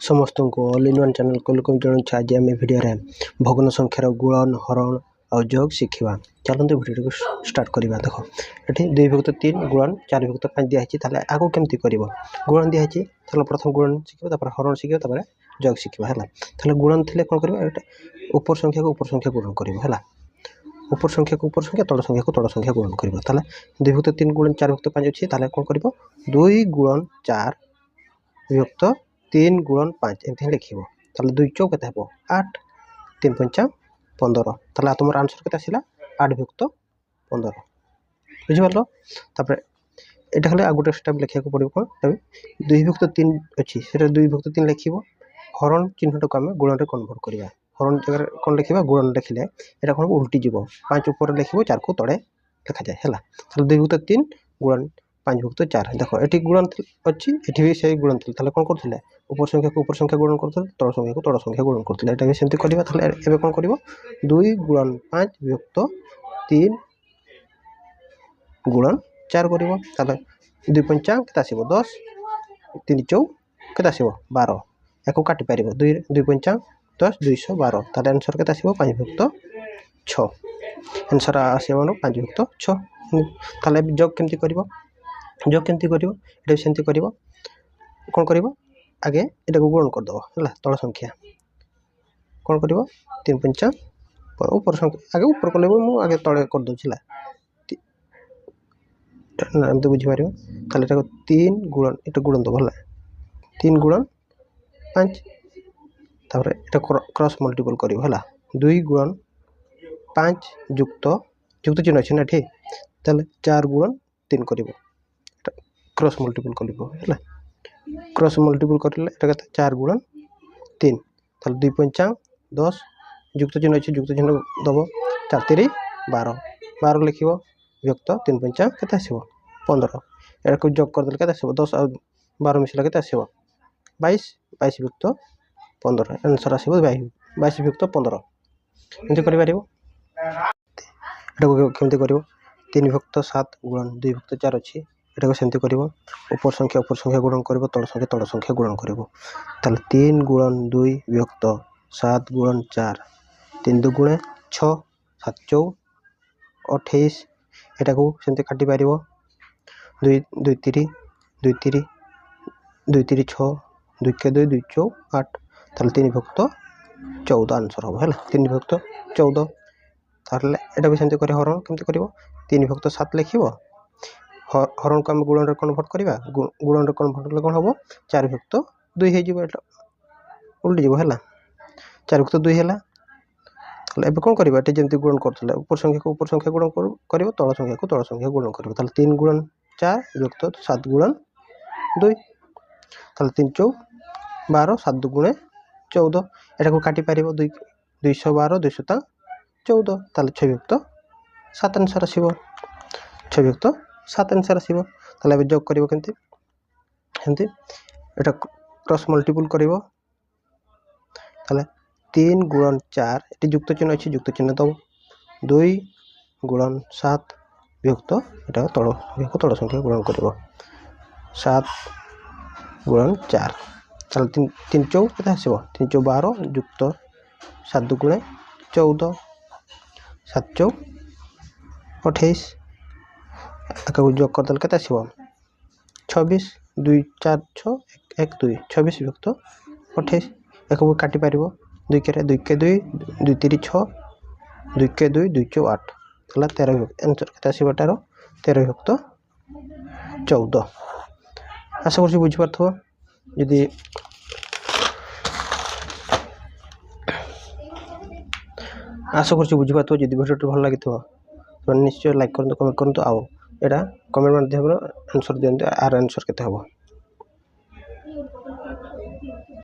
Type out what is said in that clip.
समस्त को all in one channel को वेलकम जनाऊँ। आज आम भिडियो भग्न संख्यार गुणन हरण और जोग शिखा। चलते भिडियो को स्टार्ट करवा। देख ये 2 विभक्त 3 गुणन 4 विभक्त 5 दिखाई। आगे केमती कर गुणन दिखाई प्रथम गुणन शिखा हरण शिखा जोग शिखा है। गुणन थे कौन कर ऊपर संख्या को ऊपर संख्या गुणन कर ऊपर संख्या को ऊपर संख्या तल संख्या को तल संख्या गुणन कर 2 विभक्त 3 गुणन 4 विभक्त 5 अच्छी कौन कर 2 गुणन 4 विभक्त 3 गुणन 5 एमती लिख 2 चौ के 8 3 5 15 तुम आंसर के 8 विभक्त 15 बुझिपार। तापर एटा खाली आ गोटे स्टेप लिखा पड़ो कौन 2 विभक्त 3 अच्छी से 2 विभक्त 3 लिख हरण चिन्हटा को आम गुण में कन्वर्ट करवा। हरण जगह कौन लिखा गुण लिखिले यहाँ कौन उल्टी जीव 5 ऊपर लिख 4 को तले लिखा जाए है। 2 विभक्त 3 गुणन 5 विभक्त 4 देख ये गुणन अच्छी ये भी से गुणन थे कौन करते ऊपर संख्या को ऊपर संख्या गुणन करते तल संख्या को तल संख्या गुणन करते यहाँ भी सेमती करवा। कौन कर 2 गुणन 5 विभक्त 3 गुणन 4 कर 2 5 के 10 3 चौ के 12 या काटि पार 2 5 10 212 ताले आंसर के 5 विभक्त 6 आंसर आसो 5 विभक्त 6। ताले जोग केमती कर जोग केमती कर सेमती कर कौन कर आगे यहाँ को गुणन करदेव है तल संख्या कौन कर 3 5 ऊपर संख्या आगे ऊपर कले आगे तले करदे एमती बुझीपार। 3 गुणन ये गुणन दब है 3 गुणन 5 तापर ये क्रॉस मल्टीपल कर 2 गुणन 5 युक्त युक्त चिन्ह अच्छे ना ठीक 4 गुणन 3 कर क्रॉस मल्टीपल कर क्रॉस मल्टीपल कर 4 गुणन 3 2 5 10 युक्त चिन्ह अच्छे युक्त चिन्ह दब 4 3 12 12 लिख विभक्त 3 5 के 15 या जोग करदे के 10 और 12 मिसला के 22 22 विभक्त 15 आंसर आसो 22 विभक्त 15 एमती कर केमती कर 3 विभक्त 7 गुणन 2 विभक्त 4 अच्छी यहाँ सेमती कर ऊपर संख्या गुणन कर तल संख्या गुणन कर 3 गुणन 2 विभक्त 7 गुणन 4 3 2 गुणे 6 7 चौ 28 यहाँ सेमती काटि पार 2 2 3 2 3 2 3 6 2 के 2 2 चौ 8 3 विभक्त 14 आंसर हम है 3 विभक्त 14। यहाँ भी सेमती कर हरण केमती कर 3 विभक्त 7 लिख हरण को आम गुण में कन्वर्ट करवा गुण में कन्वर्ट कले कौन हम 4 विभक्त 2 हो उल्टी जीव है 4 विभक्त 2 है। एबे कौन करवा ये जमी गुण करते ऊपर संख्या को ऊपर संख्या गुण कर तल संख्या को तल संख्या गुण कर 3 गुणन 4 विभक्त 7 गुणन 2 3 चौ 12 7 2 गुणे 14 यहाँ को काटि पार 212 214 6 विभक्त 7 आंसर आसो 6 विभक्त 7 आंसर आसो। जोग कर यहाँ क्रॉस मल्टीपल कर 3 गुणन 4 ये युक्त चिन्ह अच्छी युक्त चिन्ह दब 2 गुणन 7 विभक्त यहाँ तल संख्या गुणन कर 7 गुणन 4 3 चौ के 3 चौ 12 युक्त 7 2 गुणे 14 7 चौ 28 जोग करदे के 26 2 4 6 1 2 26 विभक्त 28 एक काटि पार 2 के 2 के 2 2 3 6 2 के 2 2 चौ 8 13 विभक्त आंसर के 13 विभक्त 14 आशा कर बुझीपार जदि आशा कर बुझीपार जब भिडियो भल लगी तो निश्चय लाइक करूँ कमेंट करूँ आउ यहाँ कमेंट माध्यम आंसर दिखाते आर आंसर के